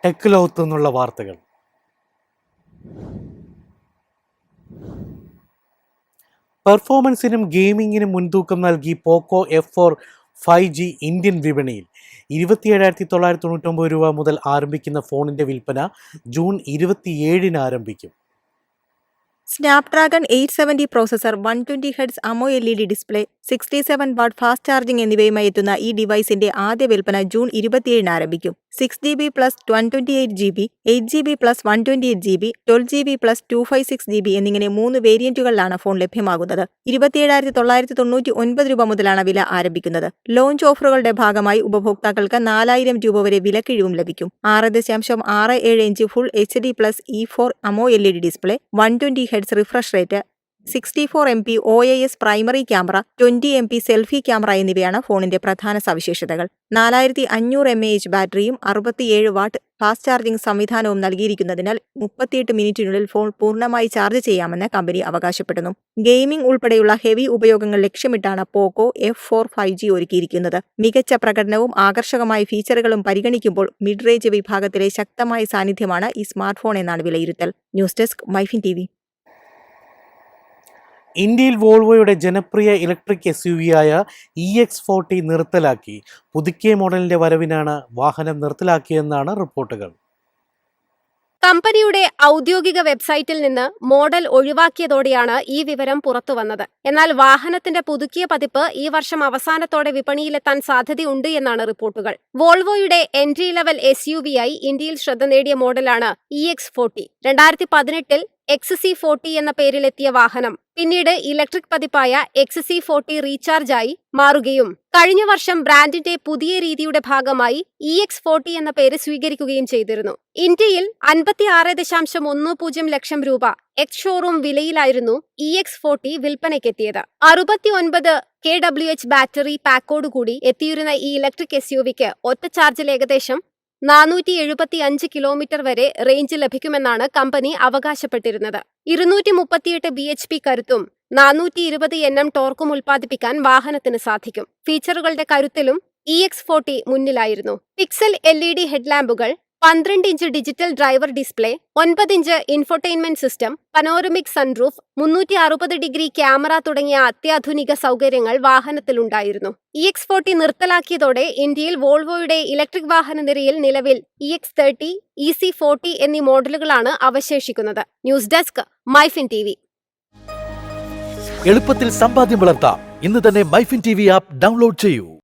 Tech ലോകത്തു നിന്നുള്ള വാർത്തകൾ. പെർഫോമൻസിനും ഗെയിമിങ്ങിനും മുൻതൂക്കം നൽകി പോക്കോ F4 5G ഇന്ത്യൻ വിപണിയിൽ 27,999 രൂപ മുതൽ ആരംഭിക്കുന്ന ഫോണിന്റെ വിൽപ്പന ജൂൺ 27-ന് ആരംഭിക്കും. Snapdragon 870 processor, 120 hertz AMOLED display, 67 what fast charging എന്നിവയുമായി എത്തുന്ന ഈ ഡിവൈസിന്റെ ആദ്യ വിൽപ്പന ജൂൺ 27-ന് ആരംഭിക്കും. 6GB + 128GB, 8GB + 128GB, 12GB + 256GB എന്നിങ്ങനെ 3 വേരിയന്റുകളിലാണ് ഫോൺ ലഭ്യമാകുന്നത്. 27,999 രൂപ മുതലാണ് വില ആരംഭിക്കുന്നത്. ലോഞ്ച് ഓഫറുകളുടെ ഭാഗമായി ഉപഭോക്താക്കൾക്ക് 4,000 രൂപ വരെ വിലക്കിഴിവും ലഭിക്കും. 6.67 inch full HD+ E4 AMOLED display, 120 hertz refresh rate, 64MP OIS primary camera, 20MP selfie camera എന്നിവയാണ് ഫോണിന്റെ പ്രധാന സവിശേഷതകൾ. 4500 mAh ബാറ്ററിയും 67 വാട്ട് ഫാസ്റ്റ് ചാർജിംഗ് സംവിധാനവും നൽകിയിരിക്കുന്നതിനാൽ 38 മിനിറ്റിനുള്ളിൽ ഫോൺ പൂർണ്ണമായി ചാർജ് ചെയ്യാമെന്ന് കമ്പനി അവകാശപ്പെടുന്നു. ഗെയിമിംഗ് ഉൾപ്പെടെയുള്ള ഹെവി ഉപയോഗങ്ങൾ ലക്ഷ്യമിട്ടാണ് പോക്കോ F4 5G ഒരുക്കിയിരിക്കുന്നത്. മികച്ച പ്രകടനവും ആകർഷകമായ ഫീച്ചറുകളും പരിഗണിക്കുമ്പോൾ മിഡ് റേഞ്ച് വിഭാഗത്തിലെ ശക്തമായ സാന്നിധ്യമാണ് ഈ സ്മാർട്ട് ഫോൺ എന്നാണ് വിലയിരുത്തൽ. News desk MyFin TV. ഇന്ത്യയിൽ വോൾവോയുടെ ജനപ്രിയ ഇലക്ട്രിക് SUV-യായ EX40 നിർത്തലാക്കി. പുതുക്കിയ മോഡലിന്റെ വരവിനാണ് വാഹനം നിർത്തലാക്കിയെന്നാണ് റിപ്പോർട്ടുകൾ. കമ്പനിയുടെ ഔദ്യോഗിക വെബ്സൈറ്റിൽ നിന്ന് മോഡൽ ഒഴിവാക്കിയതോടെയാണ് ഈ വിവരം പുറത്തുവന്നത്. എന്നാൽ വാഹനത്തിന്റെ പുതുക്കിയ പതിപ്പ് ഈ വർഷം അവസാനത്തോടെ വിപണിയിലെത്താൻ സാധ്യതയുണ്ട് എന്നാണ് റിപ്പോർട്ടുകൾ. വോൾവോയുടെ എൻട്രി ലെവൽ SUV-യായി ഇന്ത്യയിൽ ശ്രദ്ധ നേടിയ മോഡലാണ് EX40. 2018-ൽ XC40 എന്ന പേരിലെത്തിയ വാഹനം പിന്നീട് ഇലക്ട്രിക് പതിപ്പായ XC40 റീചാർജായി മാറുകയും കഴിഞ്ഞ വർഷം ബ്രാൻഡിന്റെ പുതിയ രീതിയുടെ ഭാഗമായി EX40 എന്ന പേര് സ്വീകരിക്കുകയും ചെയ്തിരുന്നു. ഇന്ത്യയിൽ 56.10 ലക്ഷം രൂപ എക്സ് ഷോറൂം വിലയിലായിരുന്നു EX40 വിൽപ്പനയ്ക്കെത്തിയത്. 69 kWh ബാറ്ററി പാക്കോടുകൂടി എത്തിയിരുന്ന ഈ ഇലക്ട്രിക് SUV-ക്ക് ഒറ്റ ചാർജിൽ ഏകദേശം 475 കിലോമീറ്റർ വരെ റേഞ്ച് ലഭിക്കുമെന്നാണ് കമ്പനി അവകാശപ്പെട്ടിരുന്നത്. 238 bhp കരുത്തും 420 Nm ടോർക്കും ഉൽപ്പാദിപ്പിക്കാൻ വാഹനത്തിന് സാധിക്കും. ഫീച്ചറുകളുടെ കരുത്തിലും EX40 മുന്നിലായിരുന്നു. Pixel LED ഹെഡ്ലാമ്പുകൾ, 12 inch digital driver display, 9 inch infotainment system, panoramic sunroof, 360 degree camera തുടങ്ങിയ അത്യാധുനിക സൗകര്യങ്ങൾ വാഹനത്തിലുണ്ടായിരുന്നു. EX40 നിർത്തലാക്കിയതോടെ ഇന്ത്യയിൽ വോൾവോയുടെ ഇലക്ട്രിക് വാഹന നിരയിൽ നിലവിൽ EX30, EC40 എന്നീ മോഡലുകളാണ് അവശേഷിക്കുന്നത്. News desk MyFin TV. എളുപ്പത്തിൽ സമ്പാദ്യം വളർത്താം. ഇന്ന് തന്നെ മൈഫിൻ TV ആപ്പ് ഡൗൺലോഡ് ചെയ്യൂ.